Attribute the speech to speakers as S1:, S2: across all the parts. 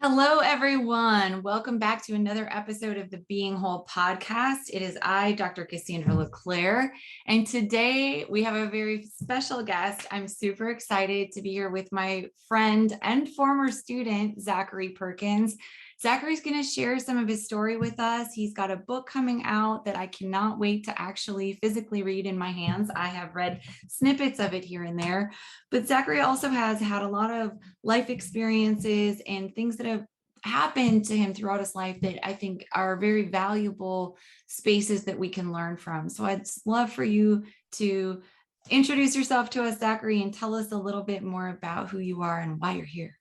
S1: Hello, everyone. Welcome back to another episode of the Being Whole podcast. It is I, Dr. Cassandra LeClaire, and today we have a very special guest. I'm super excited to be here with my friend and former student, Zachary Perkins. Zachary's going to share some of his story with us. He's got a book coming out that I cannot wait to actually physically read in my hands. I have read snippets of it here and there, but Zachary also has had a lot of life experiences and things that have happened to him throughout his life that I think are very valuable spaces that we can learn from. So I'd love for you to introduce yourself to us, Zachary, and tell us a little bit more about who you are and why you're here.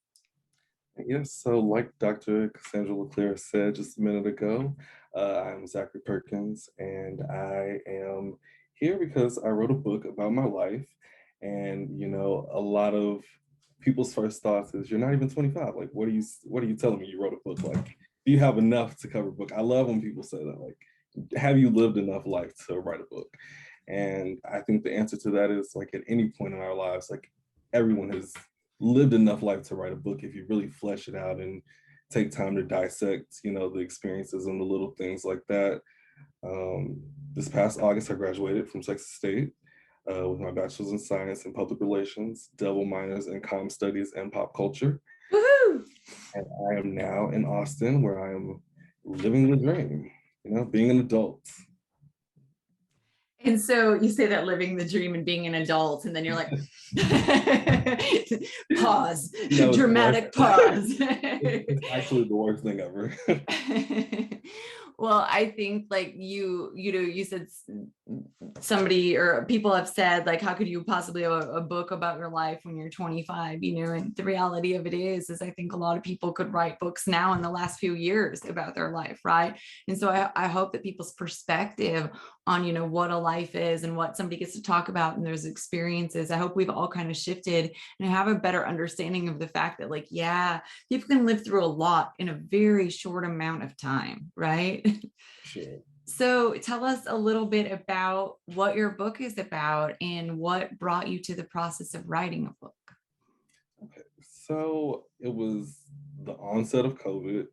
S2: Yes, so like Dr. Cassandra LeClaire said just a minute ago, I'm Zachary Perkins, and I am here because I wrote a book about my life. And a lot of people's first thoughts is, "You're not even 25. Like, what are you telling me? You wrote a book. Like, do you have enough to cover a book?" I love when people say that. Like, have you lived enough life to write a book? And I think the answer to that is, like, at any point in our lives, like, everyone has lived enough life to write a book if you really flesh it out and take time to dissect, the experiences and the little things like that. This past August, I graduated from Texas State with my bachelor's in science and public relations, double minors in comm studies and pop culture.
S1: Woohoo!
S2: And I am now in Austin, where I am living the dream, being an adult.
S1: And so you say that living the dream and being an adult, and then you're like, pause, dramatic pause.
S2: It's actually the worst thing ever.
S1: Well, I think like you said somebody or people have said, like, how could you possibly have a book about your life when you're 25, and the reality of it is I think a lot of people could write books now in the last few years about their life, right? And so I hope that people's perspective on, what a life is and what somebody gets to talk about and those experiences, I hope we've all kind of shifted and have a better understanding of the fact that, like, yeah, people can live through a lot in a very short amount of time, right?
S2: Sure.
S1: So tell us a little bit about what your book is about and what brought you to the process of writing a book.
S2: Okay, so it was the onset of COVID,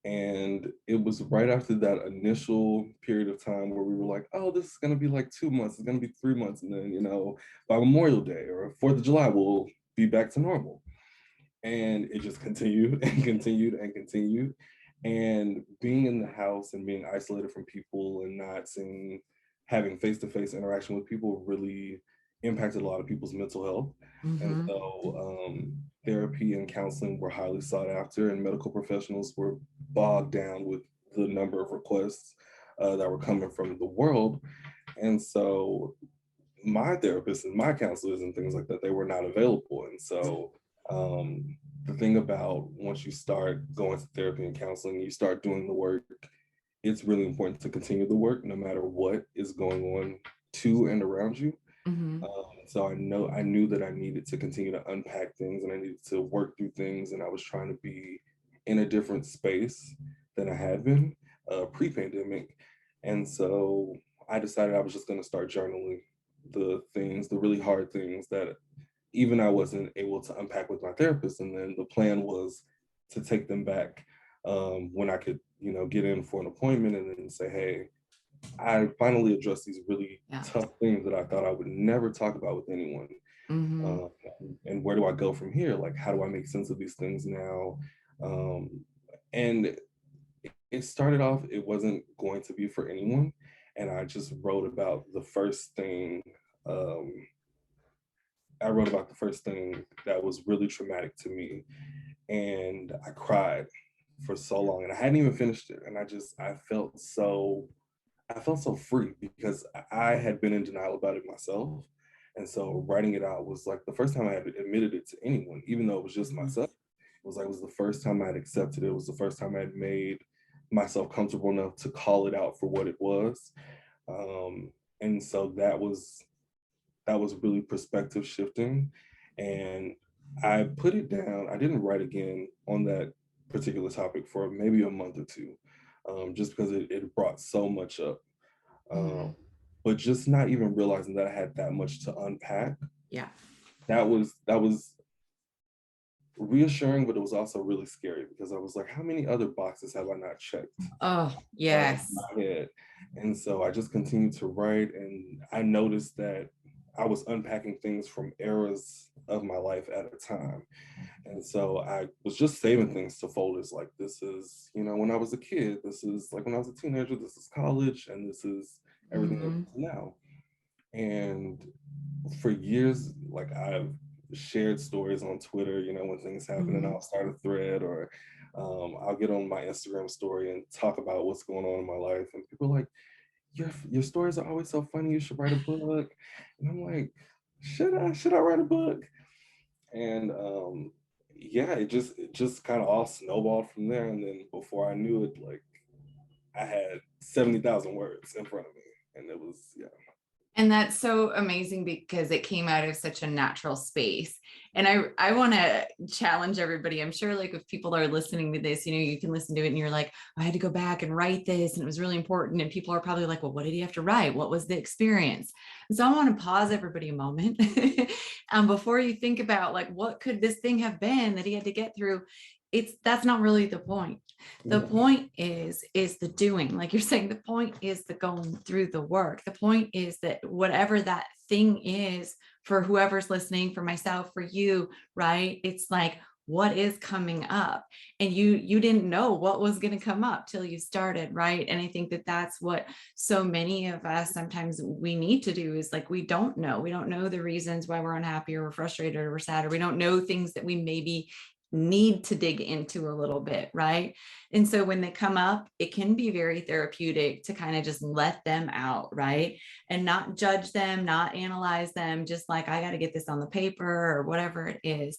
S2: and it was right after that initial period of time where we were like, "Oh, this is going to be like 2 months, it's going to be 3 months. And then, by Memorial Day or 4th of July, we'll be back to normal." And it just continued and continued and continued. And being in the house and being isolated from people and not having face-to-face interaction with people really impacted a lot of people's mental health. And so therapy and counseling were highly sought after, and medical professionals were bogged down with the number of requests that were coming from the world. And so my therapists and my counselors and things like that, they were not available. And so the thing about once you start going to therapy and counseling, you start doing the work, it's really important to continue the work no matter what is going on to and around you. So I knew that I needed to continue to unpack things, and I needed to work through things, and I was trying to be in a different space than I had been pre-pandemic. And so I decided I was just going to start journaling the really hard things that even I wasn't able to unpack with my therapist. And then the plan was to take them back when I could, get in for an appointment and then say, "Hey, I finally addressed these really tough things that I thought I would never talk about with anyone. And where do I go from here? Like, how do I make sense of these things now?" And it started off, it wasn't going to be for anyone. And I just wrote about the first thing. I wrote about the first thing that was really traumatic to me. And I cried for so long, and I hadn't even finished it. And I felt so free because I had been in denial about it myself. And so writing it out was like the first time I had admitted it to anyone, even though it was just myself. It was the first time I had accepted it. It was the first time I had made myself comfortable enough to call it out for what it was. And so that was really perspective shifting. And I put it down. I didn't write again on that particular topic for maybe a month or two, just because it brought so much up. But just not even realizing that I had that much to unpack.
S1: Yeah.
S2: That was reassuring, but it was also really scary because I was like, how many other boxes have I not checked
S1: Oh,
S2: in
S1: yes.
S2: my head? And so I just continued to write, and I noticed that I was unpacking things from eras of my life at a time. And so I was just saving things to folders like, this is, when I was a kid, this is like when I was a teenager, this is college, and this is everything that
S1: Mhm.
S2: is now. And for years, like I've shared stories on Twitter, when things happen, and
S1: Mhm.
S2: I'll start a thread, or I'll get on my Instagram story and talk about what's going on in my life. And people are like, your stories are always so funny. You should write a book. And I'm like, should I write a book? And yeah, it just kind of all snowballed from there. And then before I knew it, like I had 70,000 words in front of me, and it was, yeah.
S1: And that's so amazing because it came out of such a natural space. And I want to challenge everybody. I'm sure like if people are listening to this, you can listen to it and you're like, I had to go back and write this and it was really important. And people are probably like, well, what did he have to write? What was the experience? And so I want to pause everybody a moment before you think about like, what could this thing have been that he had to get through? That's not really the point. The
S2: Yeah.
S1: point is the doing, like you're saying. The point is the going through the work. The point is that whatever that thing is, for whoever's listening, for myself, for you, right, it's like, what is coming up? And you didn't know what was going to come up till you started, right? And I think that that's what so many of us sometimes we need to do, is like, we don't know the reasons why we're unhappy or we're frustrated or we're sad, or we don't know things that we maybe need to dig into a little bit, right? And so when they come up, it can be very therapeutic to kind of just let them out, right? And not judge them, not analyze them, just like, I got to get this on the paper or whatever it is.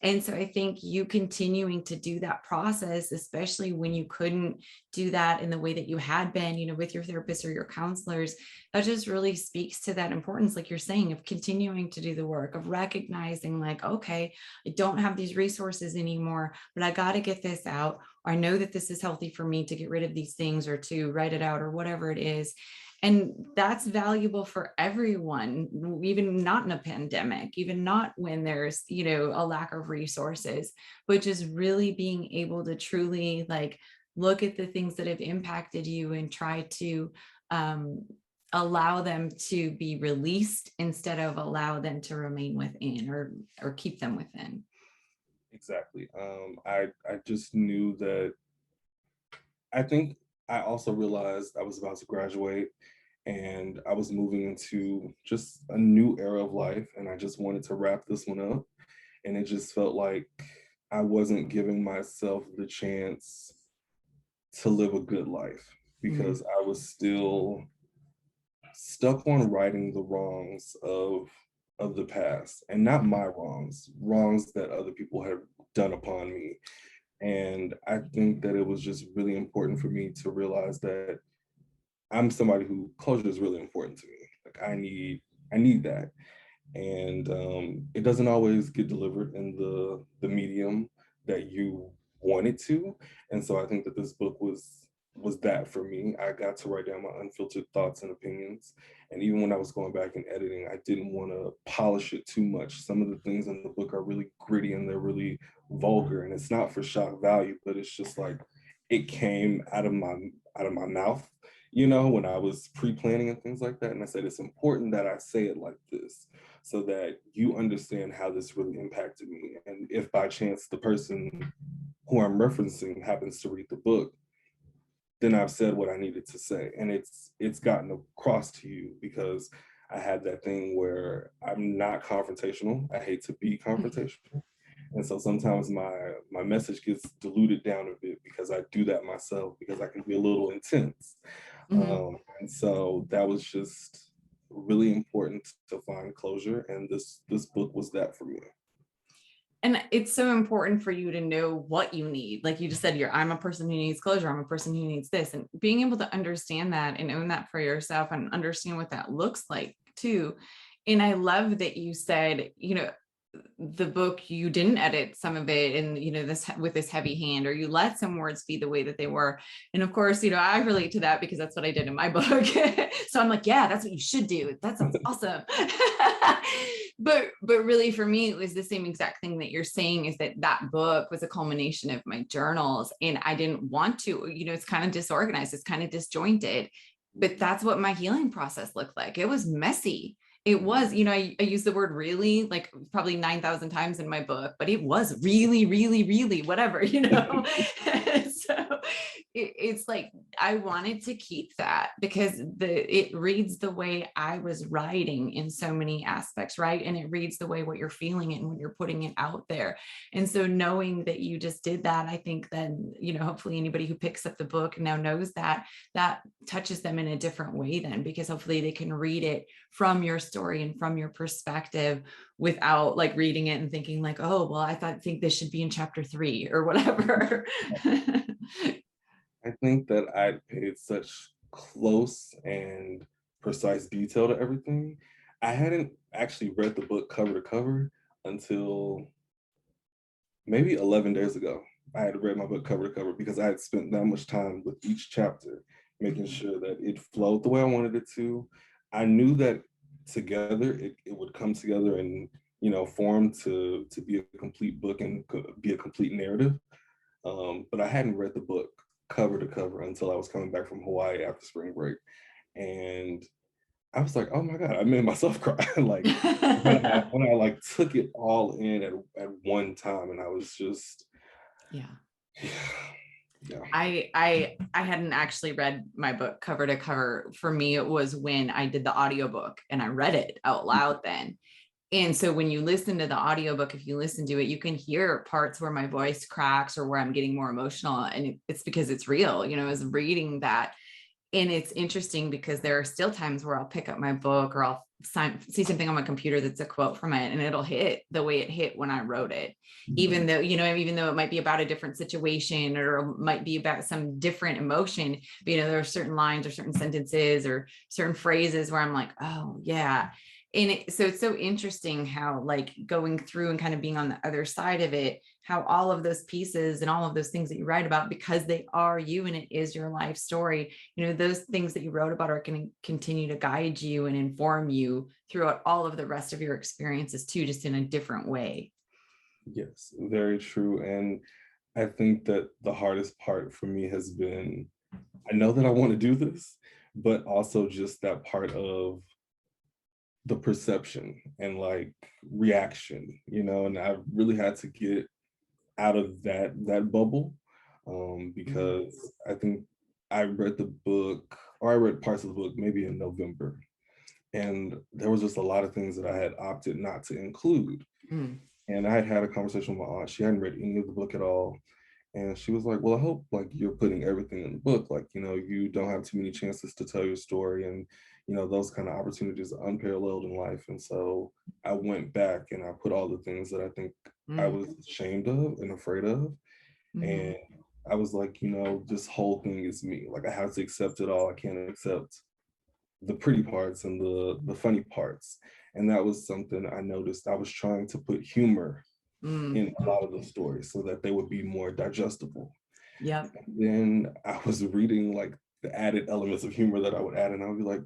S1: And so I think you continuing to do that process, especially when you couldn't do that in the way that you had been, with your therapist or your counselors, that just really speaks to that importance, like you're saying, of continuing to do the work, of recognizing like, okay, I don't have these resources anymore, but I got to get this out. Or I know that this is healthy for me to get rid of these things or to write it out or whatever it is. And that's valuable for everyone, even not in a pandemic, even not when there's, a lack of resources, but just really being able to truly like look at the things that have impacted you and try to um, allow them to be released instead of allow them to remain within, or keep them within.
S2: Exactly. I just knew that. I think I also realized I was about to graduate, and I was moving into just a new era of life, and I just wanted to wrap this one up. And it just felt like I wasn't giving myself the chance to live a good life
S1: Mm.
S2: because I was still stuck on righting the wrongs of the past, and not my wrongs that other people had done upon me. And I think that it was just really important for me to realize that I'm somebody who closure is really important to me. Like I need that. And it doesn't always get delivered in the medium that you want it to. And so I think that this book was that for me. I got to write down my unfiltered thoughts and opinions. And even when I was going back and editing, I didn't want to polish it too much. Some of the things in the book are really gritty and they're really vulgar. And it's not for shock value, but it's just like it came out of my mouth, when I was pre-planning and things like that. And I said, it's important that I say it like this so that you understand how this really impacted me. And if by chance the person who I'm referencing happens to read the book, then I've said what I needed to say. And it's gotten across to you because I had that thing where I'm not confrontational. I hate to be confrontational. And so sometimes my message gets diluted down a bit because I do that myself, because I can be a little intense.
S1: Mhm.
S2: And so that was just really important to find closure. And this book was that for me.
S1: And it's so important for you to know what you need. Like you just said, I'm a person who needs closure. I'm a person who needs this. And being able to understand that and own that for yourself and understand what that looks like too. And I love that you said, the book, you didn't edit some of it and, this with this heavy hand, or you let some words be the way that they were. And of course, I relate to that because that's what I did in my book. So I'm like, yeah, that's what you should do. That sounds awesome. but really for me, it was the same exact thing that you're saying, is that book was a culmination of my journals, and I didn't want to, it's kind of disorganized. It's kind of disjointed, but that's what my healing process looked like. It was messy. It was, I use the word really like probably 9,000 times in my book, but it was really, really, really whatever, So it's like, I wanted to keep that because it reads the way I was writing in so many aspects, right? And it reads the way what you're feeling it and when you're putting it out there. And so knowing that you just did that, I think then, hopefully anybody who picks up the book now knows that touches them in a different way then, because hopefully they can read it from your story and from your perspective without like reading it and thinking like, oh, well, I think this should be in chapter 3 or whatever.
S2: I think that I paid such close and precise detail to everything. I hadn't actually read the book cover to cover until maybe 11 days ago. I had read my book cover to cover because I had spent that much time with each chapter, making sure that it flowed the way I wanted it to. I knew that together it would come together and form to be a complete book and be a complete narrative. But I hadn't read the book cover to cover until I was coming back from Hawaii after spring break, and I was like, oh my God, I made myself cry. Like when I like took it all in at one time, and I was just,
S1: yeah.
S2: Yeah.
S1: I hadn't actually read my book cover to cover. For me, it was when I did the audiobook and I read it out loud then. And so when you listen to the audiobook, if you listen to it, you can hear parts where my voice cracks or where I'm getting more emotional. And it's because it's real, I was reading that. And it's interesting because there are still times where I'll pick up my book or I'll see something on my computer that's a quote from it, and it'll hit the way it hit when I wrote it, even though it might be about a different situation or it might be about some different emotion. But, there are certain lines or certain sentences or certain phrases where I'm like, oh yeah. And so it's so interesting how like going through and kind of being on the other side of it, how all of those pieces and all of those things that you write about, because they are you and it is your life story, those things that you wrote about are going to continue to guide you and inform you throughout all of the rest of your experiences too, just in a different way.
S2: Yes, very true. And I think that the hardest part for me has been, I know that I want to do this, but also just that part of the perception and like reaction, and I've really had to get out of that bubble, because I think I read the book, or I read parts of the book maybe in November, and there was just a lot of things that I had opted not to include. And I had a conversation with my aunt. She hadn't read any of the book at all. And she was like, well, I hope like you're putting everything in the book. Like, you don't have too many chances to tell your story. And, those kind of opportunities are unparalleled in life. And so I went back and I put all the things that I think I was ashamed of and afraid of. And I was like, this whole thing is me. Like I have to accept it all. I can't accept the pretty parts and the funny parts. And that was something I noticed. I was trying to put humor in a lot of the stories so that they would be more digestible.
S1: Yeah.
S2: Then I was reading like the added elements of humor that I would add, and I would be like,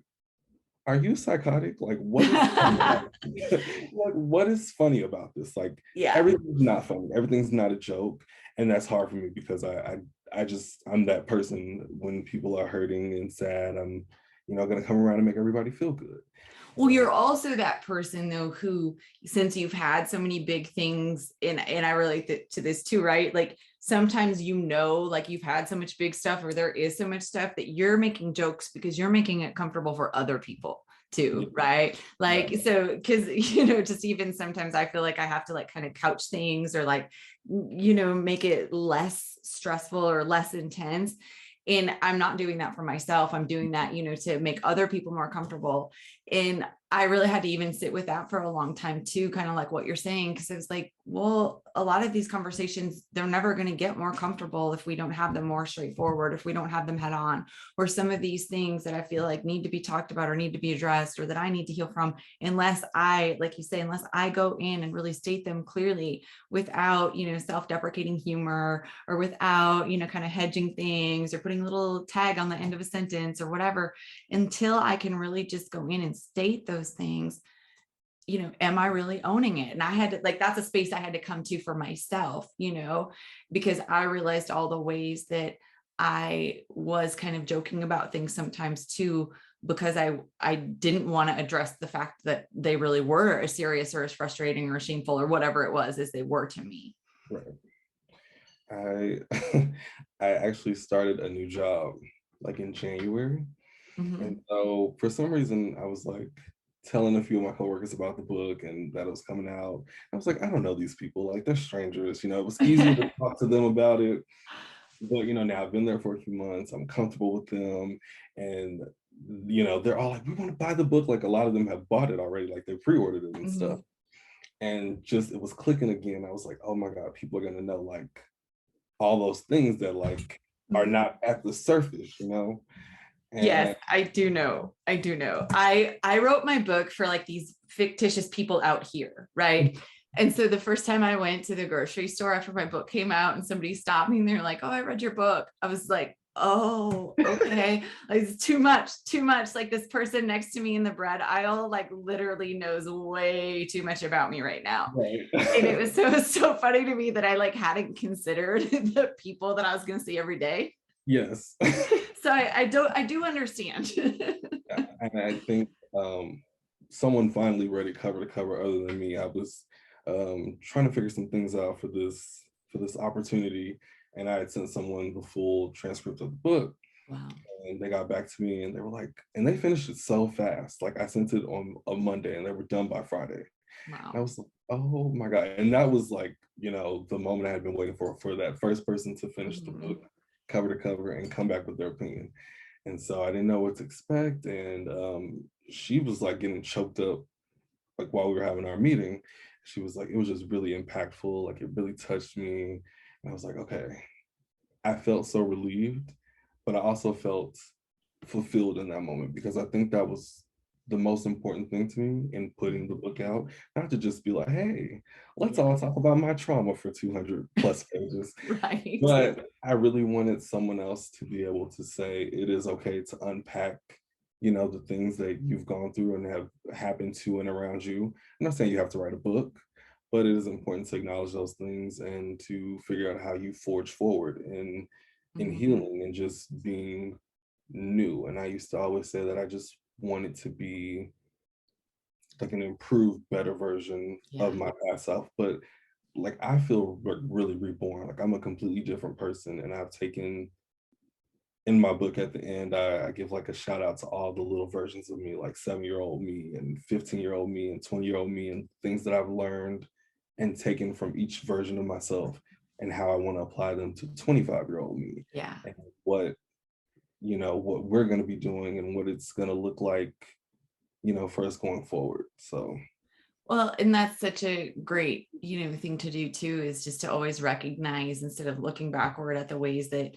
S2: are you psychotic? Like, what is funny about like, what is funny about this? Like, everything's not funny. Everything's not a joke. And that's hard for me because I'm that person when people are hurting and sad. I'm, gonna come around and make everybody feel good.
S1: Well, you're also that person though, who, since you've had so many big things, and I relate to this too, right? Like sometimes, like you've had so much big stuff, or there is so much stuff that you're making jokes because you're making it comfortable for other people too, right? Like, so, cause just even sometimes I feel like I have to like kind of couch things or like, make it less stressful or less intense. And I'm not doing that for myself. I'm doing that, to make other people more comfortable. And I really had to even sit with that for a long time too, kind of like what you're saying. Cause it was like, well, a lot of these conversations, they're never going to get more comfortable if we don't have them more straightforward, if we don't have them head on, or some of these things that I feel like need to be talked about or need to be addressed or that I need to heal from, unless I, like you say, unless I go in and really state them clearly without, self-deprecating humor, or without, kind of hedging things or putting a little tag on the end of a sentence or whatever, until I can really just go in and state those things, am I really owning it? And I had to, like, that's a space I had to come to for myself, because I realized all the ways that I was kind of joking about things sometimes too, because I didn't want to address the fact that they really were as serious or as frustrating or shameful or whatever it was as they were to me.
S2: Right. I I actually started a new job like in January.
S1: Mm-hmm.
S2: And so for some reason I was like telling a few of my coworkers about the book and that it was coming out. I was like, I don't know these people, like they're strangers, it was easier to talk to them about it. But now I've been there for a few months, I'm comfortable with them, and they're all like, we want to buy the book. Like a lot of them have bought it already, like they pre-ordered it and
S1: Mm-hmm.
S2: stuff. And just it was clicking again. I was like, oh my God, people are gonna know like all those things that like are
S1: Mm-hmm.
S2: not at the surface.
S1: Yes,
S2: And
S1: I do know. I do know. I wrote my book for like these fictitious people out here, right? And so the first time I went to the grocery store after my book came out and somebody stopped me and they're like, "Oh, I read your book." I was like, "Oh, okay." Like, it's too much, too much. Like this person next to me in the bread aisle, like literally knows way too much about me right now. And it
S2: right.
S1: was so funny to me that I like hadn't considered the people that I was going to see every day.
S2: Yes.
S1: So I do understand.
S2: And I think someone finally read it cover to cover other than me. I was trying to figure some things out for this opportunity, and I had sent someone the full transcript of the book,
S1: Wow.
S2: and they got back to me and they were like, and they finished it so fast. Like I sent it on a Monday and they were done by Friday. And I
S1: Wow.
S2: was like, oh my God. And that was like, the moment I had been waiting for that first person to finish the
S1: Mhm.
S2: book cover to cover and come back with their opinion. And so I didn't know what to expect. And she was like getting choked up like while we were having our meeting. She was like, it was just really impactful. Like it really touched me. And I was like, okay. I felt so relieved, but I also felt fulfilled in that moment because I think that was the most important thing to me in putting the book out. Not to just be like, hey, let's
S1: Yeah.
S2: all talk about my trauma for 200 plus pages,
S1: Right.
S2: but I really wanted someone else to be able to say it is okay to unpack, the things that you've gone through and have happened to and around you. I'm not saying you have to write a book, but it is important to acknowledge those things and to figure out how you forge forward in
S1: Mhm.
S2: healing and just being new. And I used to always say that I just wanted to be like an improved, better version
S1: Yeah.
S2: of my past self. But like I feel like really reborn. Like I'm a completely different person, and I've taken in my book at the end, I give like a shout out to all the little versions of me, like 7-year-old me and 15-year-old me and 20-year-old me, and things that I've learned and taken from each version of myself and how I want to apply them to 25-year-old me
S1: Yeah.
S2: and what we're going to be doing and what it's going to look like, for us going forward. So,
S1: Well, and that's such a great, thing to do too, is just to always recognize instead of looking backward at the ways that,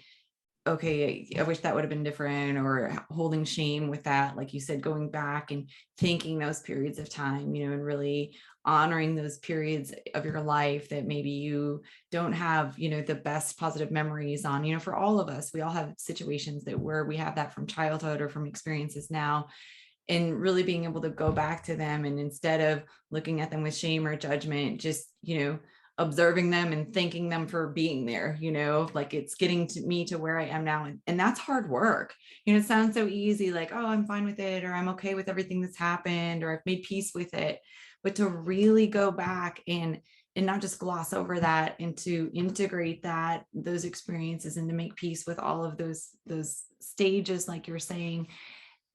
S1: okay, I wish that would have been different, or holding shame with that. Like you said, going back and thanking those periods of time, and really honoring those periods of your life that maybe you don't have, the best positive memories on, for all of us, we all have situations that where we have that from childhood or from experiences now, and really being able to go back to them, and instead of looking at them with shame or judgment, just observing them and thanking them for being there, like it's getting to me to where I am now. And that's hard work. It sounds so easy, like, oh, I'm fine with it, or I'm okay with everything that's happened, or I've made peace with it. But to really go back and not just gloss over that, and to integrate those experiences, and to make peace with all of those stages, like you're saying,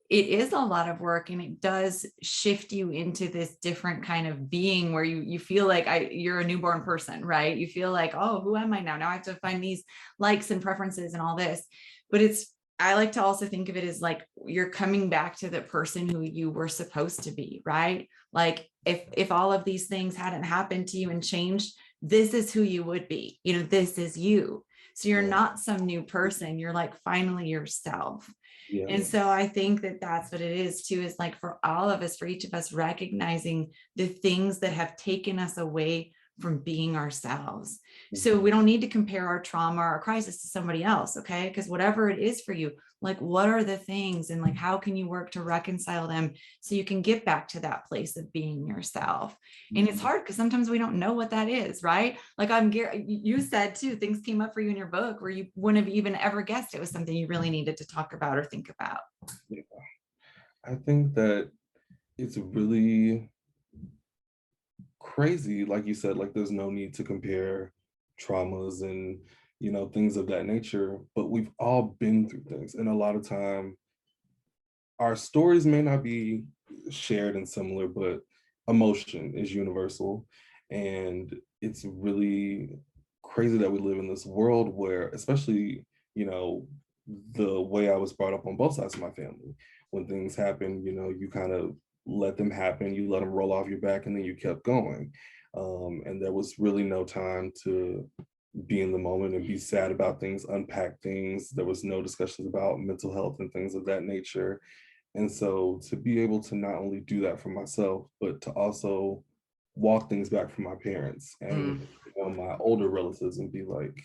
S1: it is a lot of work, and it does shift you into this different kind of being where you feel like you're a newborn person, right? You feel like, oh, who am I now? Now I have to find these likes and preferences and all this. But I like to also think of it as like you're coming back to the person who you were supposed to be, right? Like if all of these things hadn't happened to you and changed, this is who you would be, this is you. So you're
S2: Right.
S1: not some new person. You're like finally yourself.
S2: Yeah.
S1: And so I think that that's what it is too, is like for all of us, for each of us, recognizing the things that have taken us away from being ourselves. So
S2: Mhm.
S1: we don't need to compare our trauma or crisis to somebody else. Okay. Because whatever it is for you, like what are the things and like how can you work to reconcile them so you can get back to that place of being yourself? And it's hard because sometimes we don't know what that is, right? Like you said too, things came up for you in your book where you wouldn't have even ever guessed it was something you really needed to talk about or think about.
S2: Yeah. I think that it's really crazy, like you said, like there's no need to compare traumas and things of that nature, but we've all been through things, and a lot of time our stories may not be shared and similar, but emotion is universal. And it's really crazy that we live in this world where, especially, you know, the way I was brought up on both sides of my family, when things happen, you kind of let them happen, you let them roll off your back, and then you kept going. And there was really no time to be in the moment and be sad about things, unpack things. There was no discussions about mental health and things of that nature. And so to be able to not only do that for myself, but to also walk things back from my parents and
S1: Mm.
S2: my older relatives and be like,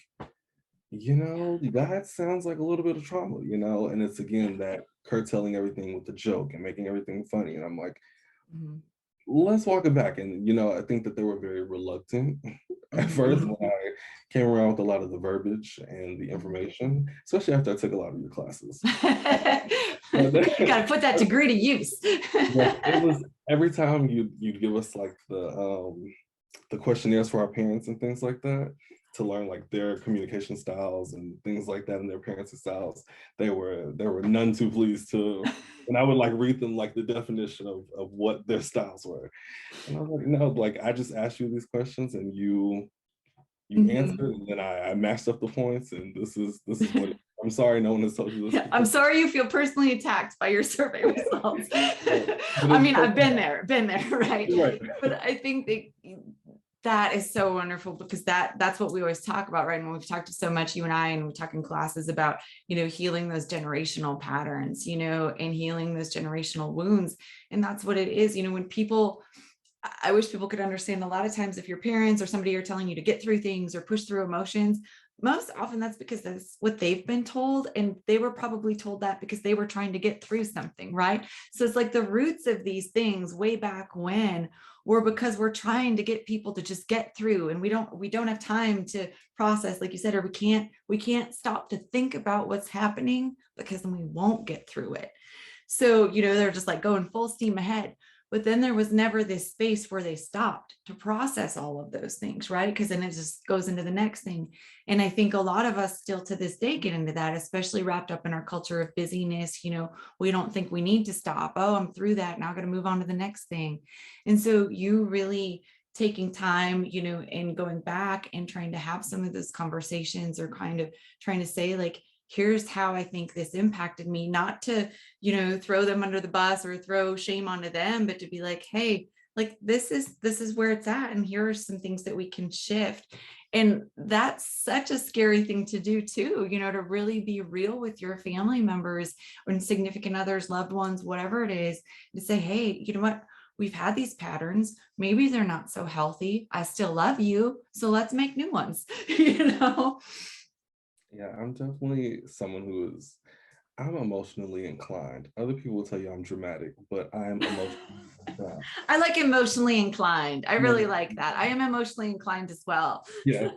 S2: that sounds like a little bit of trauma, and it's again that curtailing everything with a joke and making everything funny. And I'm like,
S1: Mhm.
S2: let's walk it back. And I think that they were very reluctant at first
S1: Mhm.
S2: when I came around with a lot of the verbiage and the information, especially after I took a lot of your classes. But
S1: Got to put that degree to use.
S2: yeah, it was every time you'd give us like the questionnaires for our parents and things like that to learn like their communication styles and things like that and their parents' styles. They were none too pleased to, and I would like read them like the definition of what their styles were. And I was like, no, like I just asked you these questions and you answered,
S1: Mhm.
S2: and then I matched up the points, and this is what I'm sorry no one has told you this
S1: Yeah, I'm
S2: before.
S1: sorry you feel personally attacked by your survey results.
S2: Right. But
S1: I
S2: it's
S1: mean, I've been there, right?
S2: right.
S1: But I think that is so wonderful because that's what we always talk about, right? And we've talked so much, you and I, and we talk in classes about, healing those generational patterns, and healing those generational wounds. And that's what it is, when people, I wish people could understand a lot of times if your parents or somebody are telling you to get through things or push through emotions, most often that's because that's what they've been told. And they were probably told that because they were trying to get through something, right? So it's like the roots of these things way back when were because we're trying to get people to just get through, and we don't have time to process, like you said, or we can't stop to think about what's happening because then we won't get through it. So, they're just like going full steam ahead. But then there was never this space where they stopped to process all of those things, right? Because then it just goes into the next thing. And I think a lot of us still to this day get into that, especially wrapped up in our culture of busyness. We don't think we need to stop. Oh, I'm through that. Now I'm going to move on to the next thing. And so you really taking time, and going back and trying to have some of those conversations or kind of trying to say, like, here's how I think this impacted me, not to, throw them under the bus or throw shame onto them, but to be like, hey, like this is where it's at. And here are some things that we can shift. And that's such a scary thing to do too, to really be real with your family members or significant others, loved ones, whatever it is, to say, hey, you know what? We've had these patterns. Maybe they're not so healthy. I still love you. So let's make new ones,
S2: Yeah, I'm definitely someone I'm emotionally inclined. Other people will tell you I'm dramatic, but I am emotionally inclined.
S1: I like emotionally inclined. I really
S2: Yeah.
S1: like that. I am emotionally inclined as well.
S2: Yes.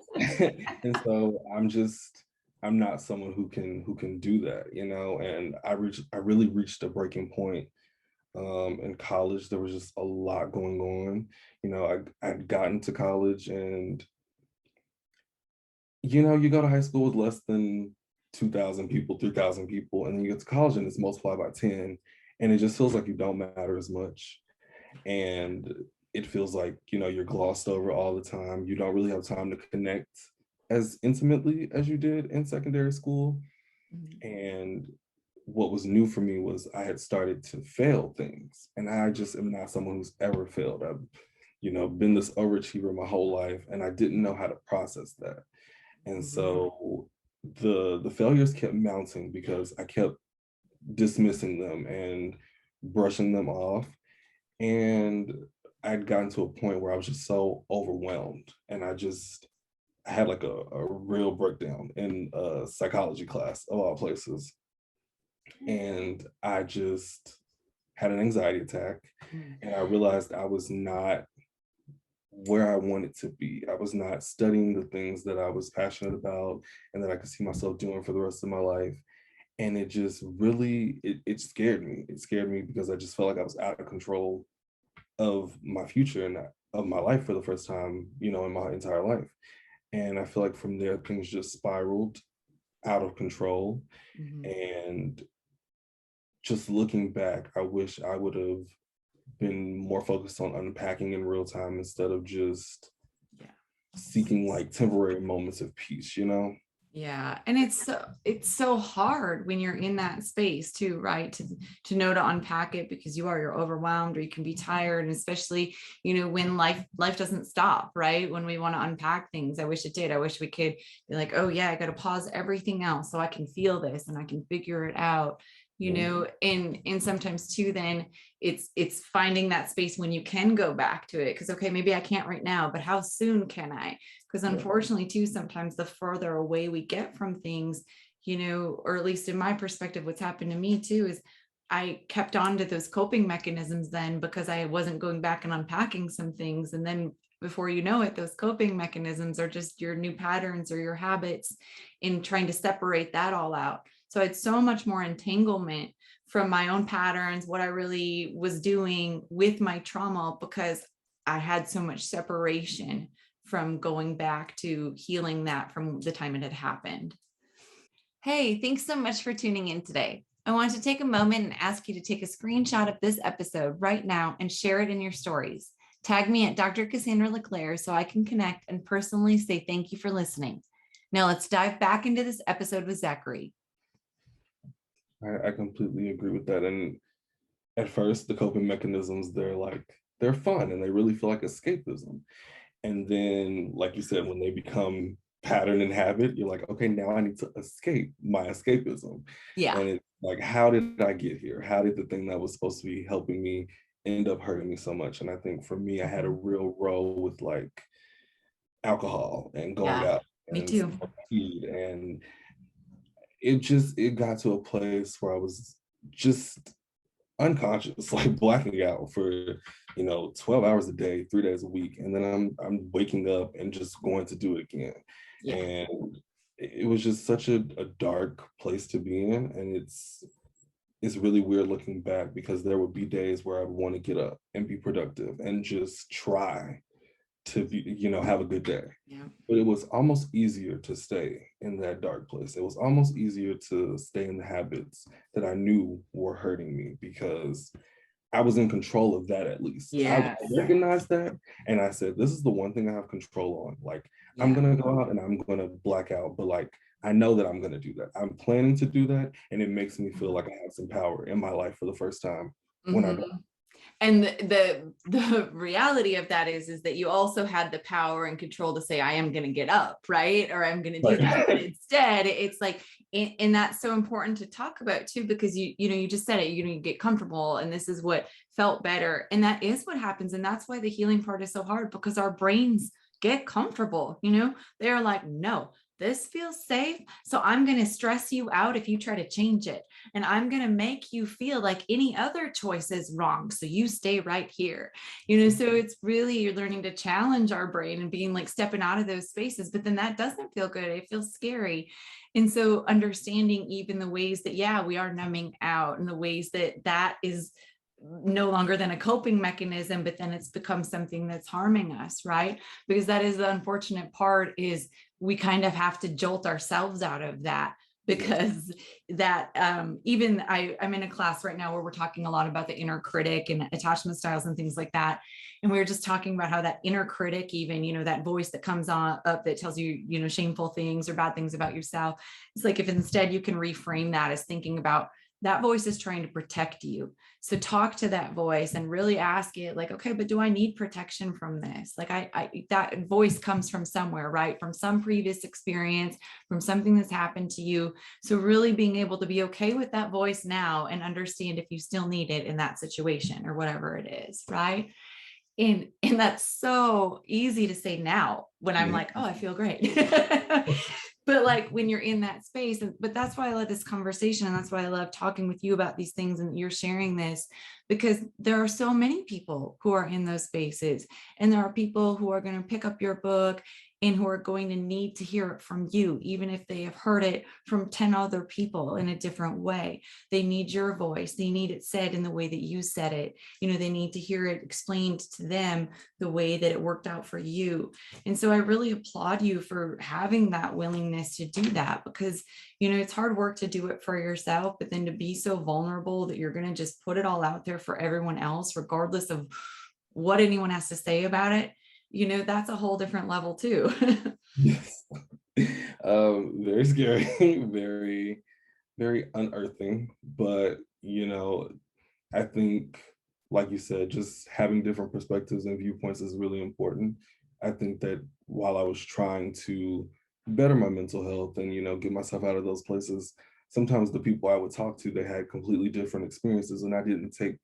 S2: And so I'm not someone who can do that, and I really reached a breaking point in college. There was just a lot going on. I'd gotten to college, and you go to high school with less than 2,000 people, 3,000 people, and then you get to college and it's multiplied by 10, and it just feels like you don't matter as much. And it feels like, you're glossed over all the time. You don't really have time to connect as intimately as you did in secondary school.
S1: Mhm.
S2: And what was new for me was I had started to fail things, and I just am not someone who's ever failed. been this overachiever my whole life, and I didn't know how to process that. And so the failures kept mounting because I kept dismissing them and brushing them off. And I'd gotten to a point where I was just so overwhelmed, and I had like a real breakdown in a psychology class of all places. And I just had an anxiety attack, and I realized I was not where I wanted to be. I was not studying the things that I was passionate about and that I could see myself doing for the rest of my life. And it just really, it scared me. It scared me because I just felt like I was out of control of my future and of my life for the first time, in my entire life. And I feel like from there, things just spiraled out of control. And just looking back, I wish I would have been more focused on unpacking in real time instead of just seeking like temporary moments of peace.
S1: Yeah. And it's so hard when you're in that space too, right? To know to unpack it, because you're overwhelmed, or you can be tired. And especially, when life doesn't stop, right? When we want to unpack things, I wish it did. I wish we could be like, oh yeah, I got to pause everything else so I can feel this and I can figure it out, and sometimes too, then it's finding that space when you can go back to it. Cause okay, maybe I can't right now, but how soon can I? Because unfortunately too, sometimes the further away we get from things, or at least in my perspective, what's happened to me too is I kept on to those coping mechanisms then, because I wasn't going back and unpacking some things. And then before you know it, those coping mechanisms are just your new patterns or your habits in trying to separate that all out. So I had so much more entanglement from my own patterns, what I really was doing with my trauma, because I had so much separation from going back to healing that from the time it had happened. Hey, thanks so much for tuning in today. I want to take a moment and ask you to take a screenshot of this episode right now and share it in your stories. Tag me at Dr. Cassandra LeClaire so I can connect and personally say thank you for listening. Now let's dive back into this episode with Zachary.
S2: I completely agree with that. And at first, the coping mechanisms, they're fun and they really feel like escapism. And then, like you said, when they become pattern and habit, you're like, okay, now I need to escape my escapism.
S1: Yeah.
S2: And it's like, how did I get here? How did the thing that was supposed to be helping me end up hurting me so much? And I think for me, I had a real role with like alcohol and going out
S1: Me
S2: and
S1: too.
S2: and it got to a place where I was just unconscious, like blacking out for 12 hours a day, 3 days a week, and then I'm waking up and just going to do it again. And it was just such a dark place to be in, and it's really weird looking back, because there would be days where I'd want to get up and be productive and just try to be, have a good day. But it was almost easier to stay in that dark place. It was almost easier to stay in the habits that I knew were hurting me, because I was in control of that at least. I recognized that, and I said, this is the one thing I have control on. Like, I'm gonna go out and I'm gonna black out, but like, I know that I'm gonna do that. I'm planning to do that, and it makes me feel like I have some power in my life for the first time when I don't.
S1: And the reality of that is that you also had the power and control to say, I am going to get up, right? Or I'm going to do that. But instead, it's like, and that's so important to talk about too, because you just said it, you get comfortable, and this is what felt better. And that is what happens. And that's why the healing part is so hard, because our brains get comfortable, they're like, no, this feels safe. So I'm going to stress you out if you try to change it. And I'm going to make you feel like any other choice is wrong. So you stay right here, so it's really, you're learning to challenge our brain and being like stepping out of those spaces. But then that doesn't feel good. It feels scary. And so understanding even the ways that, we are numbing out, and the ways that is no longer than a coping mechanism, but then it's become something that's harming us, right? Because that is the unfortunate part, is we kind of have to jolt ourselves out of that, because that even I'm in a class right now where we're talking a lot about the inner critic and attachment styles and things like that. And we were just talking about how that inner critic, even, that voice that comes up that tells you, shameful things or bad things about yourself. It's like, if instead you can reframe that as thinking about that voice is trying to protect you. So talk to that voice and really ask it like, okay, but do I need protection from this? Like that voice comes from somewhere, right? From some previous experience, from something that's happened to you. So really being able to be okay with that voice now and understand if you still need it in that situation or whatever it is, right? And that's so easy to say now when I'm like, oh, I feel great. But like when you're in that space, but that's why I love this conversation. And that's why I love talking with you about these things and you're sharing this, because there are so many people who are in those spaces. And there are people who are going to pick up your book and who are going to need to hear it from you, even if they have heard it from 10 other people in a different way. They need your voice. They need it said in the way that you said it. They need to hear it explained to them the way that it worked out for you. And so I really applaud you for having that willingness to do that, because, it's hard work to do it for yourself, but then to be so vulnerable that you're going to just put it all out there for everyone else, regardless of what anyone has to say about it. That's a whole different level too.
S2: Yes. Very scary, very, very unearthing. But, I think, like you said, just having different perspectives and viewpoints is really important. I think that while I was trying to better my mental health and, get myself out of those places, sometimes the people I would talk to, they had completely different experiences and I didn't take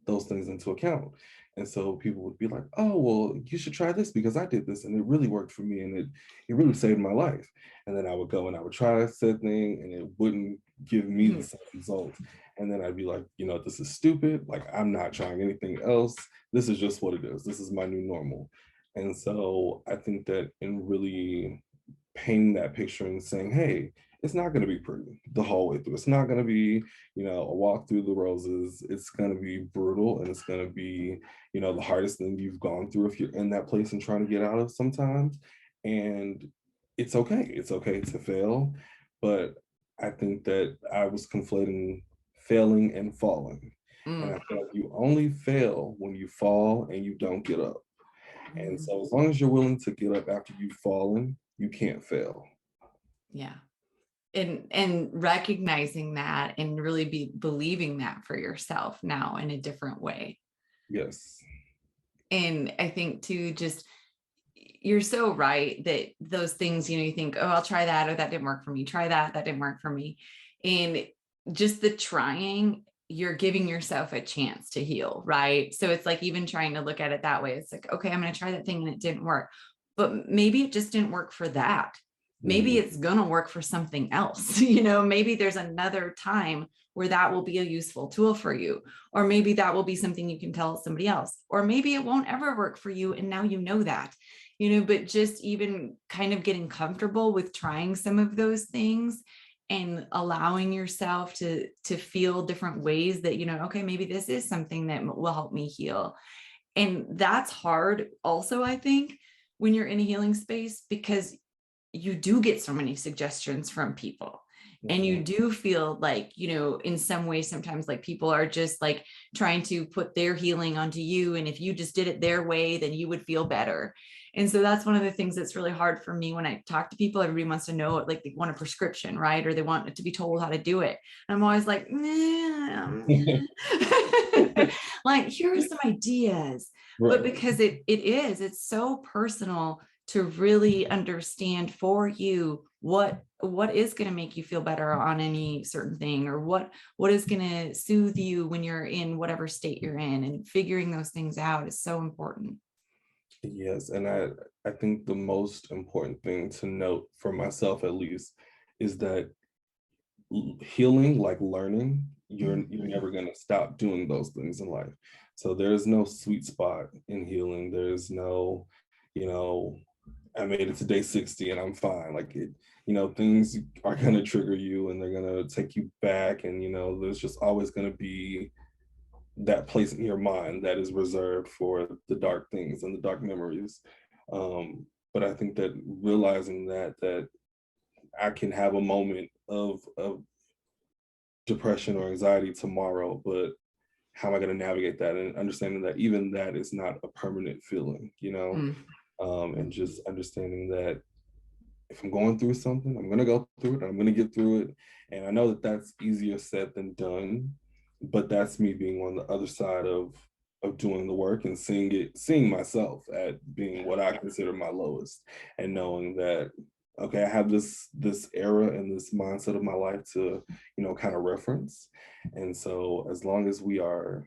S2: those things into account. And so people would be like, oh, well, you should try this because I did this and it really worked for me and it really saved my life. And then I would go and I would try said thing and it wouldn't give me the same result. And then I'd be like, this is stupid. Like, I'm not trying anything else. This is just what it is. This is my new normal. And so I think that in really painting that picture and saying, hey, it's not going to be pretty the whole way through. It's not going to be, a walk through the roses. It's going to be brutal and it's going to be, the hardest thing you've gone through if you're in that place and trying to get out of sometimes. And it's okay. It's okay to fail. But I think that I was conflating failing and falling. And I feel like you only fail when you fall and you don't get up. And so as long as you're willing to get up after you've fallen, you can't fail.
S1: Yeah. And recognizing that and really be believing that for yourself now in a different way.
S2: Yes.
S1: And I think too, just you're so right that those things, you think, oh, I'll try that, or that didn't work for me. Try that, that didn't work for me. And just the trying, you're giving yourself a chance to heal, right? So it's like even trying to look at it that way. It's like, okay, I'm going to try that thing and it didn't work, but maybe it just didn't work for that. Maybe it's going to work for something else. Maybe there's another time where that will be a useful tool for you, or maybe that will be something you can tell somebody else, or maybe it won't ever work for you. And now you know that, but just even kind of getting comfortable with trying some of those things and allowing yourself to feel different ways that, okay, maybe this is something that will help me heal. And that's hard also, I think, when you're in a healing space, because you do get so many suggestions from people. And you do feel like, in some ways, sometimes like people are just like trying to put their healing onto you. And if you just did it their way, then you would feel better. And so that's one of the things that's really hard for me when I talk to people. Everybody wants to know, like they want a prescription, right? Or they want it to be told how to do it. And I'm always like, like, here are some ideas. Right. But because it's so personal to really understand for you what is going to make you feel better on any certain thing, or what is going to soothe you when you're in whatever state you're in, and figuring those things out is so important.
S2: Yes, and I think the most important thing to note for myself at least is that healing, like learning, you're never going to stop doing those things in life. So there's no sweet spot in healing. There's no, I made it to day 60 and I'm fine. Like things are going to trigger you and they're going to take you back. And, there's just always going to be that place in your mind that is reserved for the dark things and the dark memories. But I think that realizing that I can have a moment of depression or anxiety tomorrow, but how am I going to navigate that? And understanding that even that is not a permanent feeling, and just understanding that if I'm going through something, I'm going to go through it. I'm going to get through it. And I know that that's easier said than done, but that's me being on the other side of doing the work and seeing myself at being what I consider my lowest, and knowing that, okay, I have this era and this mindset of my life to, kind of reference. And so as long as we are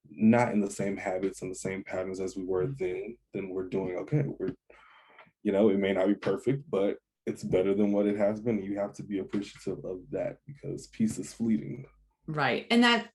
S2: not in the same habits and the same patterns as we were then we're doing okay. It may not be perfect, but it's better than what it has been. You have to be appreciative of that because peace is fleeting.
S1: Right. And that,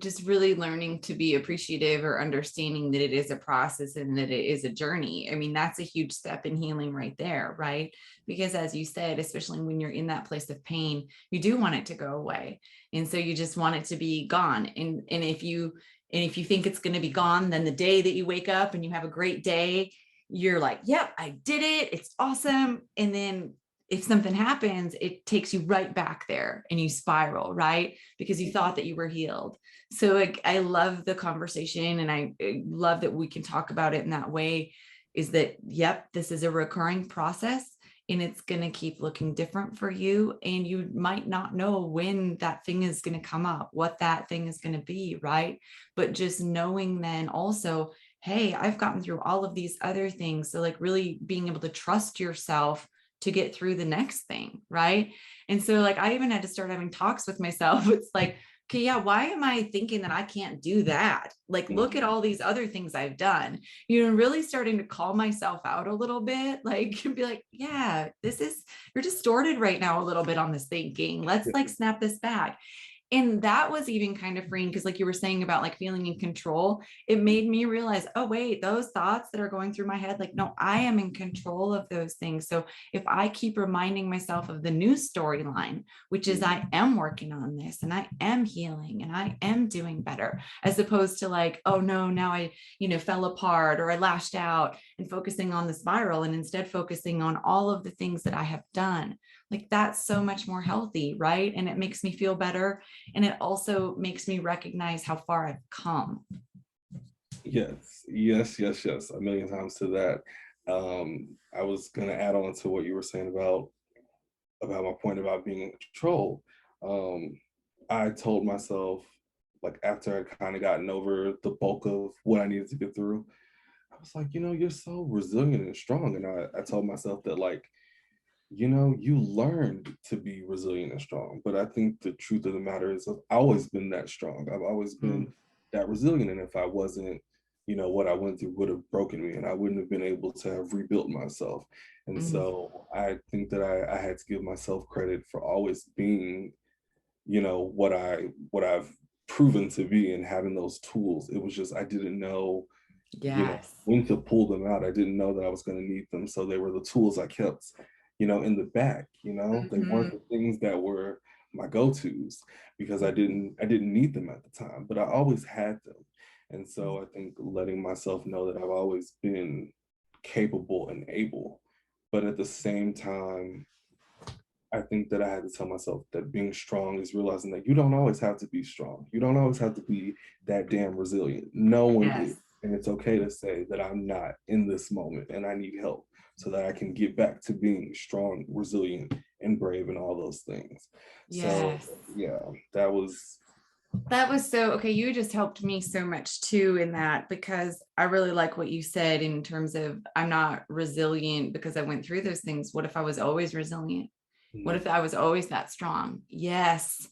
S1: just really learning to be appreciative or understanding that it is a process and that it is a journey. I mean, that's a huge step in healing right there, right? Because as you said, especially when you're in that place of pain, you do want it to go away. And so you just want it to be gone. And if you think it's going to be gone, then the day that you wake up and you have a great day, you're like, yep, I did it. It's awesome. And then if something happens, it takes you right back there and you spiral, right? Because you thought that you were healed. So I love the conversation, and I love that we can talk about it in that way, is that, yep, this is a recurring process and it's going to keep looking different for you. And you might not know when that thing is going to come up, what that thing is going to be, right? But just knowing then also, hey, I've gotten through all of these other things. So like really being able to trust yourself to get through the next thing, right? And so like I even had to start having talks with myself. It's like, okay, yeah, why am I thinking that I can't do that? Like, look at all these other things I've done, really starting to call myself out a little bit, like be like, yeah, you're distorted right now a little bit on this thinking. Let's like snap this back. And that was even kind of freeing because like you were saying about like feeling in control, it made me realize, oh, wait, those thoughts that are going through my head, like, no, I am in control of those things. So if I keep reminding myself of the new storyline, which is I am working on this and I am healing and I am doing better, as opposed to like, oh no, now I, fell apart or I lashed out, and focusing on the spiral and instead focusing on all of the things that I have done. Like that's so much more healthy, right? And it makes me feel better. And it also makes me recognize how far I've come.
S2: Yes. A million times to that. I was gonna add on to what you were saying about my point about being in control. I told myself, like after I kind of gotten over the bulk of what I needed to get through, I was like, you're so resilient and strong. And I told myself that like, you learned to be resilient and strong. But I think the truth of the matter is I've always been that strong. I've always been that resilient. And if I wasn't, what I went through would have broken me and I wouldn't have been able to have rebuilt myself. And so I think that I had to give myself credit for always being, what I've proven to be and having those tools. It was just I didn't know, when to pull them out. I didn't know that I was going to need them. So they were the tools I kept, in the back. They weren't the things that were my go-tos because I didn't need them at the time, but I always had them. And so I think letting myself know that I've always been capable and able, but at the same time, I think that I had to tell myself that being strong is realizing that you don't always have to be strong. You don't always have to be that damn resilient. No one is. And it's okay to say that I'm not in this moment and I need help so that I can get back to being strong, resilient, and brave and all those things.
S1: Yes.
S2: So yeah, that was
S1: so, okay. You just helped me so much too in that, because I really like what you said in terms of I'm not resilient because I went through those things. What if I was always resilient? What if I was always that strong? Yes.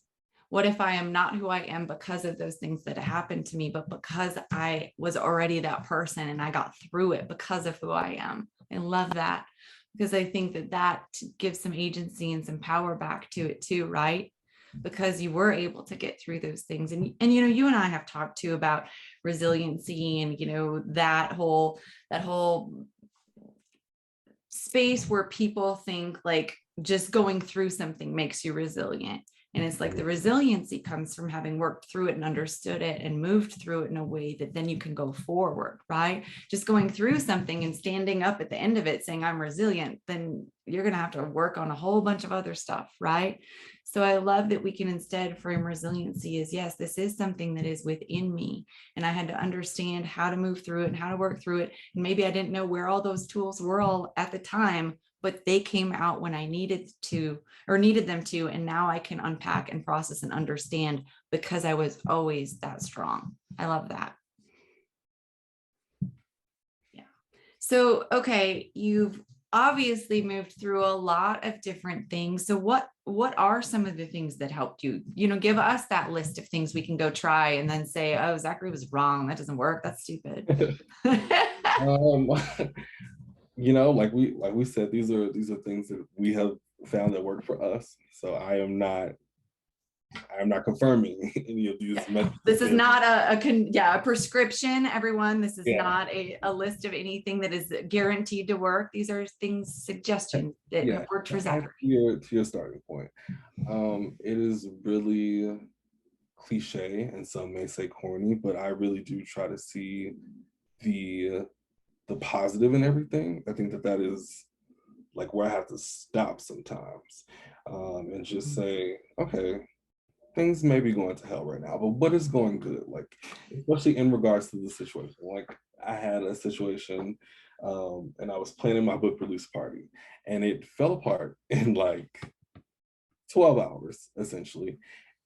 S1: What if I am not who I am because of those things that happened to me, but because I was already that person and I got through it because of who I am? I love that, because I think that gives some agency and some power back to it too, right? Because you were able to get through those things. And you and I have talked too about resiliency and, that whole space where people think like just going through something makes you resilient. And it's like the resiliency comes from having worked through it and understood it and moved through it in a way that then you can go forward, right? Just going through something and standing up at the end of it saying I'm resilient, then you're going to have to work on a whole bunch of other stuff, right? So I love that we can instead frame resiliency as, yes, this is something that is within me. And I had to understand how to move through it and how to work through it. And maybe I didn't know where all those tools were all at the time, but they came out when I needed to or needed them to. And now I can unpack and process and understand because I was always that strong. I love that. Yeah. So, okay, you've obviously moved through a lot of different things. So what are some of the things that helped you? Give us that list of things we can go try and then say, oh, Zachary was wrong. That doesn't work. That's stupid.
S2: um, like we said, these are things that we have found that work for us. So I am not confirming any of these methods.
S1: This is not a prescription, everyone. This is
S2: Yeah.
S1: not a list of anything that is guaranteed to work. These are things, suggestions that have worked for Zachary.
S2: To your starting point. It is really cliche and some may say corny, but I really do try to see the positive in everything. I think that is like where I have to stop sometimes, and just say, okay, things may be going to hell right now, but what is going good? Like, especially in regards to the situation. Like, I had a situation, and I was planning my book release party, and it fell apart in like 12 hours, essentially.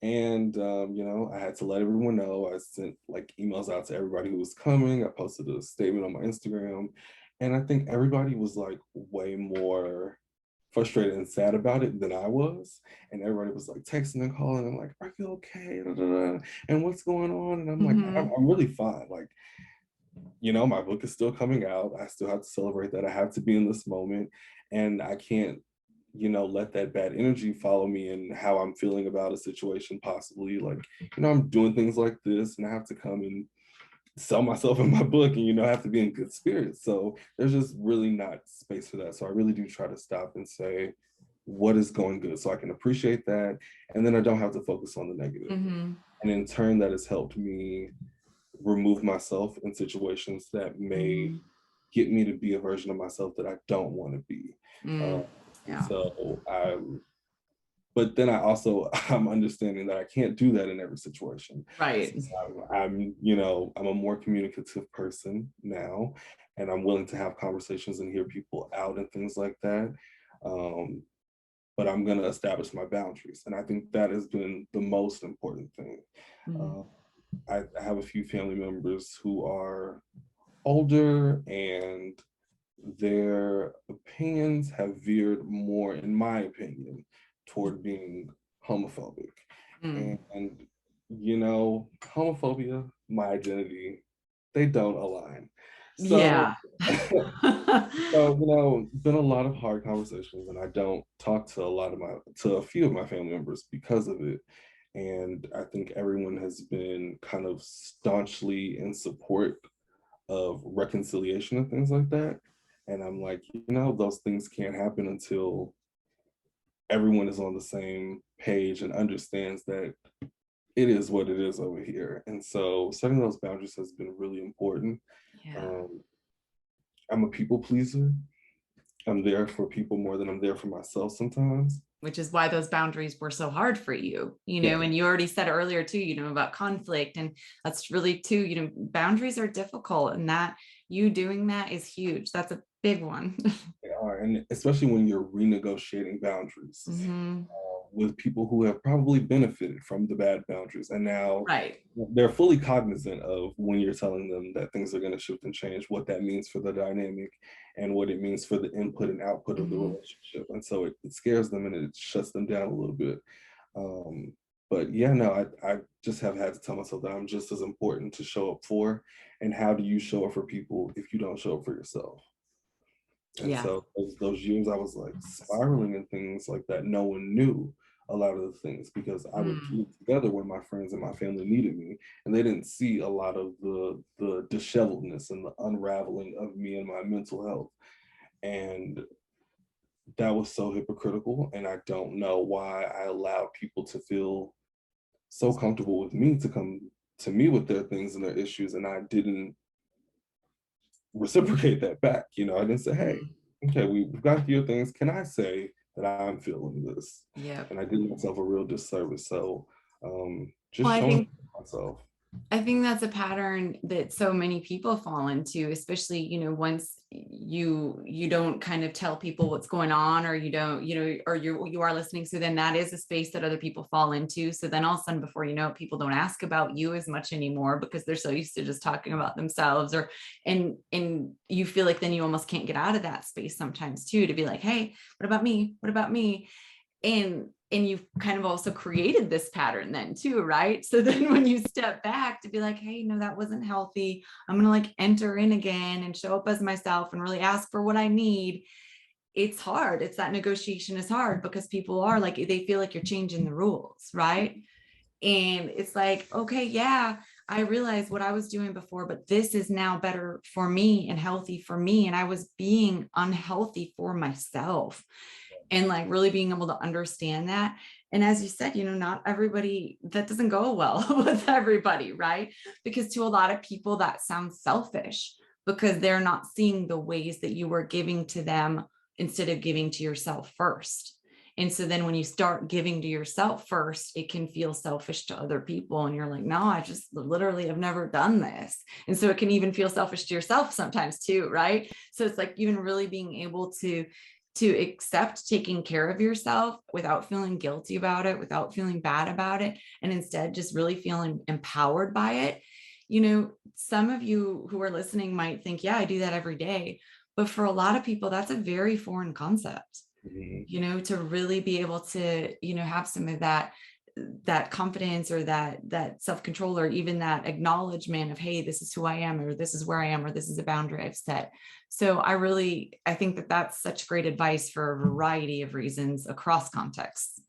S2: And, I had to let everyone know. I sent like emails out to everybody who was coming. I posted a statement on my Instagram. And I think everybody was like way more frustrated and sad about it than I was. And everybody was like texting and calling. I'm like, are you okay? Da, da, da. And what's going on? And I'm like, I'm really fine. Like, my book is still coming out. I still have to celebrate that. I have to be in this moment. And I can't let that bad energy follow me and how I'm feeling about a situation, possibly. Like, I'm doing things like this and I have to come and sell myself in my book and, I have to be in good spirits. So there's just really not space for that. So I really do try to stop and say, what is going good? So I can appreciate that. And then I don't have to focus on the negative. And in turn, that has helped me remove myself in situations that may get me to be a version of myself that I don't want to be. So but then I'm understanding that I can't do that in every situation.
S1: Right.
S2: I'm a more communicative person now, and I'm willing to have conversations and hear people out and things like that. But I'm going to establish my boundaries. And I think that has been the most important thing. I have a few family members who are older, and their opinions have veered more, in my opinion, toward being homophobic. And, homophobia, my identity, they don't align. So,
S1: yeah.
S2: so, been a lot of hard conversations, and I don't talk to a few of my family members because of it. And I think everyone has been kind of staunchly in support of reconciliation and things like that. And I'm like, those things can't happen until everyone is on the same page and understands that it is what it is over here. And so setting those boundaries has been really important.
S1: Yeah.
S2: I'm a people pleaser. I'm there for people more than I'm there for myself sometimes.
S1: Which is why those boundaries were so hard for you, and you already said earlier too, about conflict. And that's really too, boundaries are difficult, and that you doing that is huge. That's a big one.
S2: They are, and especially when you're renegotiating boundaries with people who have probably benefited from the bad boundaries. And now they're fully cognizant of when you're telling them that things are going to shift and change, what that means for the dynamic and what it means for the input and output of the relationship. And so it scares them and it shuts them down a little bit. But yeah, no, I just have had to tell myself that I'm just as important to show up for. And how do you show up for people if you don't show up for yourself? And so those years I was like spiraling and things like that. No one knew a lot of the things because I would keep it together when my friends and my family needed me, and they didn't see a lot of the disheveledness and the unraveling of me and my mental health. And that was so hypocritical, and I don't know why I allowed people to feel so comfortable with me to come to me with their things and their issues, and I didn't reciprocate that back. I didn't say, hey, okay, we've got your things. Can I say that I'm feeling this?
S1: Yeah.
S2: And I did myself a real disservice. So just showing myself.
S1: I think that's a pattern that so many people fall into, especially, once you don't kind of tell people what's going on, or you don't, or you are listening. So then that is a space that other people fall into. So then all of a sudden, before you know it, people don't ask about you as much anymore because they're so used to just talking about themselves, and you feel like then you almost can't get out of that space sometimes too, to be like, hey, what about me? What about me? And you've kind of also created this pattern then too, right? So then when you step back to be like, hey, no, that wasn't healthy, I'm gonna like enter in again and show up as myself and really ask for what I need. It's hard. It's that negotiation is hard because people are like, they feel like you're changing the rules, right? And it's like, okay, yeah, I realized what I was doing before, but this is now better for me and healthy for me, and I was being unhealthy for myself. And like really being able to understand that. And as you said, not everybody, that doesn't go well with everybody, right? Because to a lot of people that sounds selfish because they're not seeing the ways that you were giving to them instead of giving to yourself first. And so then when you start giving to yourself first, it can feel selfish to other people. And you're like, no, I just literally have never done this. And so it can even feel selfish to yourself sometimes too, right? So it's like even really being able to accept taking care of yourself without feeling guilty about it, without feeling bad about it, and instead just really feeling empowered by it. Some of you who are listening might think, yeah, I do that every day. But for a lot of people, that's a very foreign concept, to really be able to, have some of that confidence or that self-control, or even that acknowledgement of, hey, this is who I am, or this is where I am, or this is a boundary I've set. So I think that that's such great advice for a variety of reasons across contexts.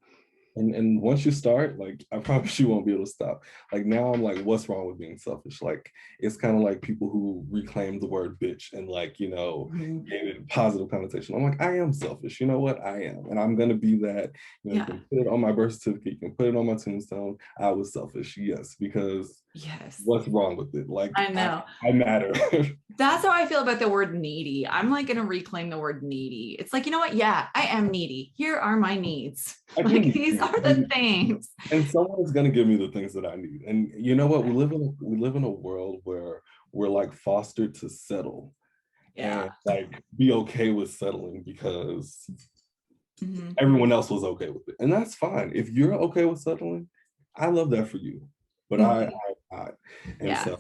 S2: And once you start, like, I promise you won't be able to stop. Like, now I'm like, what's wrong with being selfish? Like, it's kind of like people who reclaim the word bitch and like, gave it a positive connotation. I'm like, I am selfish. You know what? I am. And I'm going to be that. You can put it on my birth certificate. You can put it on my tombstone. I was selfish. Yes. Because what's wrong with it? Like,
S1: I know.
S2: I matter.
S1: That's how I feel about the word needy. I'm like going to reclaim the word needy. It's like, you know what? Yeah, I am needy. Here are my needs. Like, these are the things.
S2: And someone is going to give me the things that I need. And you know what? We live in a world where we're like fostered to settle and like be okay with settling because everyone else was okay with it. And that's fine. If you're okay with settling, I love that for you. But I'm not. And so,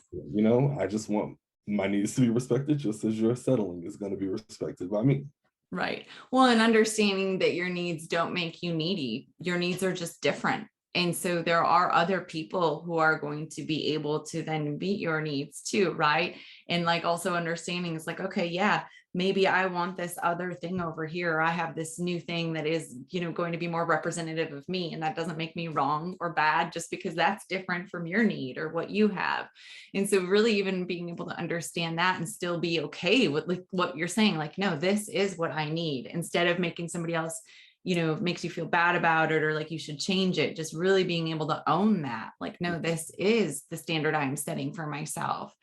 S2: I just want my needs to be respected just as your settling is going to be respected by me.
S1: Right. Well, and understanding that your needs don't make you needy. Your needs are just different. And so there are other people who are going to be able to then meet your needs too, right? And like also understanding it's like, okay, yeah, maybe I want this other thing over here. I have this new thing that is, going to be more representative of me. And that doesn't make me wrong or bad just because that's different from your need or what you have. And so really even being able to understand that and still be okay with like what you're saying, like, no, this is what I need, instead of making somebody else, makes you feel bad about it or like you should change it. Just really being able to own that, like, no, this is the standard I'm setting for myself.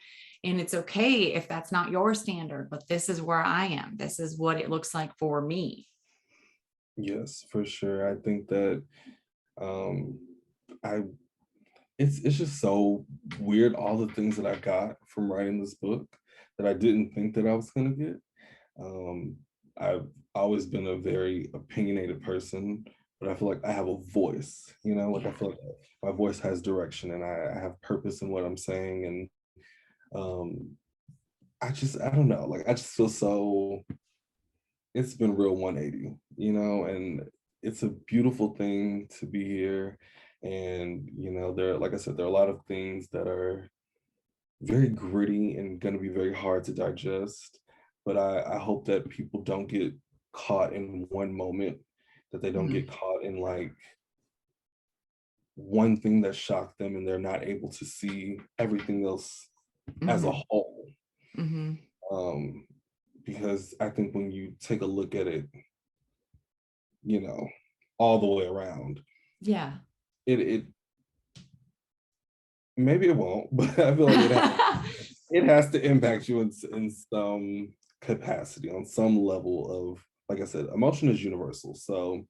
S1: And it's okay if that's not your standard, but this is where I am. This is what it looks like for me.
S2: Yes, for sure. I think that I it's just so weird, all the things that I got from writing this book that I didn't think that I was gonna get. I've always been a very opinionated person, but I feel like I have a voice, like I feel like my voice has direction and I have purpose in what I'm saying. And I don't know, like I just feel so, it's been real 180, and it's a beautiful thing to be here. And, like I said, there are a lot of things that are very gritty and going to be very hard to digest. But I hope that people don't get caught in one moment, that they don't get caught in like one thing that shocked them and they're not able to see everything else as a whole. Because I think when you take a look at it, all the way around, it maybe it won't, but I feel like it has to impact you in some capacity, on some level of, like I said, emotion is universal. So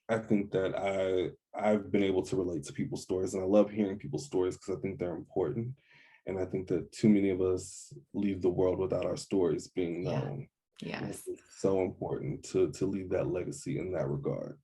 S2: I think that I've been able to relate to people's stories, and I love hearing people's stories because I think they're important. And I think that too many of us leave the world without our stories being known.
S1: Yes.
S2: It's so important to leave that legacy in that regard.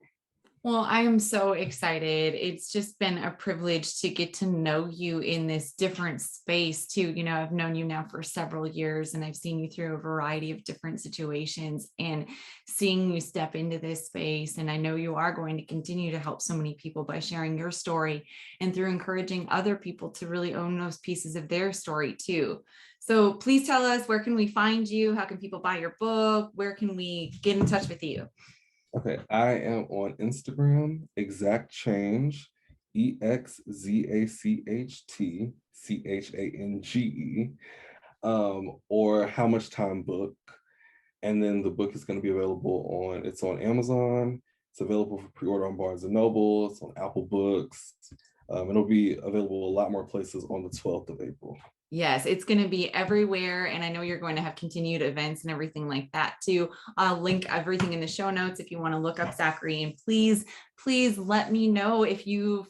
S1: Well, I am so excited. It's just been a privilege to get to know you in this different space too. I've known you now for several years and I've seen you through a variety of different situations, and seeing you step into this space. And I know you are going to continue to help so many people by sharing your story and through encouraging other people to really own those pieces of their story too. So please tell us, where can we find you? How can people buy your book? Where can we get in touch with you?
S2: Okay, I am on Instagram, Exact Change, EXZACHTCHANGE, or How Much Time Book. And then the book is going to be available it's on Amazon. It's available for pre-order on Barnes & Noble. It's on Apple Books. It'll be available a lot more places on the 12th of April.
S1: Yes, it's going to be everywhere. And I know you're going to have continued events and everything like that too. I'll link everything in the show notes if you want to look up Zachary. And please let me know if you've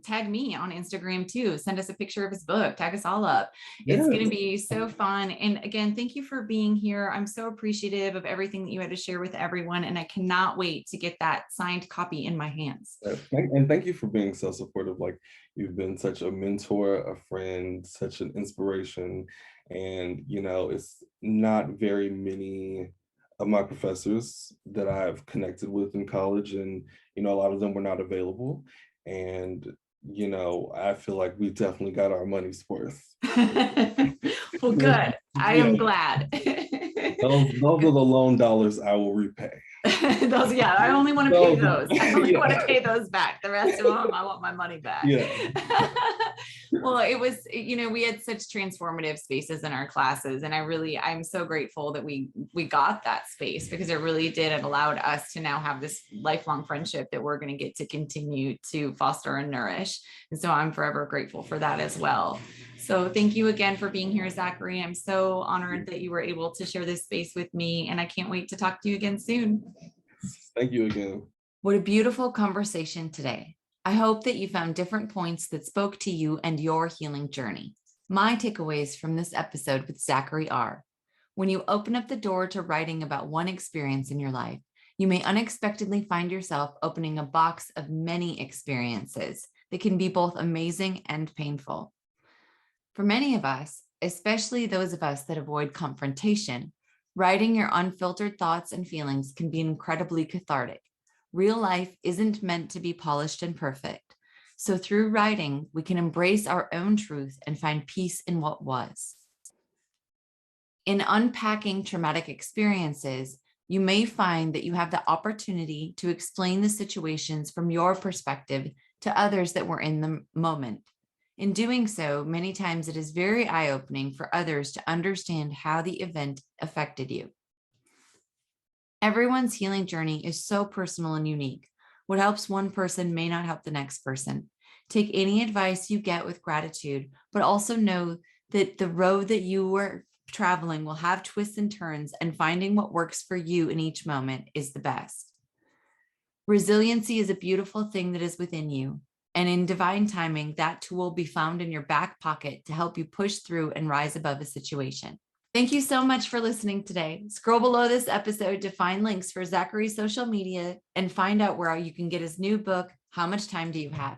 S1: tagged me on Instagram too. Send us a picture of his book, tag us all up. It's going to be so fun. And again, thank you for being here. I'm so appreciative of everything that you had to share with everyone. And I cannot wait to get that signed copy in my hands.
S2: And thank you for being so supportive. Like, you've been such a mentor, a friend, such an inspiration. And, it's not very many of my professors that I've connected with in college. And, a lot of them were not available. And, I feel like we definitely got our money's worth.
S1: Well, good. I am glad.
S2: Those are the loan dollars I will repay.
S1: Those, yeah, I only want to pay those. I only want to pay those back. The rest of them, I want my money back.
S2: Yeah.
S1: Well, it was, we had such transformative spaces in our classes, and I'm so grateful that we got that space, because it really did. It allowed us to now have this lifelong friendship that we're going to get to continue to foster and nourish. And so I'm forever grateful for that as well. So thank you again for being here, Zachary. I'm so honored that you were able to share this space with me, and I can't wait to talk to you again soon.
S2: Thank you again.
S1: What a beautiful conversation today. I hope that you found different points that spoke to you and your healing journey. My takeaways from this episode with Zachary are: when you open up the door to writing about one experience in your life, you may unexpectedly find yourself opening a box of many experiences that can be both amazing and painful. For many of us, especially those of us that avoid confrontation, writing your unfiltered thoughts and feelings can be incredibly cathartic. Real life isn't meant to be polished and perfect. So through writing, we can embrace our own truth and find peace in what was. In unpacking traumatic experiences, you may find that you have the opportunity to explain the situations from your perspective to others that were in the moment. In doing so, many times it is very eye-opening for others to understand how the event affected you. Everyone's healing journey is so personal and unique. What helps one person may not help the next person. Take any advice you get with gratitude, but also know that the road that you were traveling will have twists and turns, and finding what works for you in each moment is the best. Resiliency is a beautiful thing that is within you. And in divine timing, that tool will be found in your back pocket to help you push through and rise above a situation. Thank you so much for listening today. Scroll below this episode to find links for Zachary's social media and find out where you can get his new book, How Much Time Do You Have?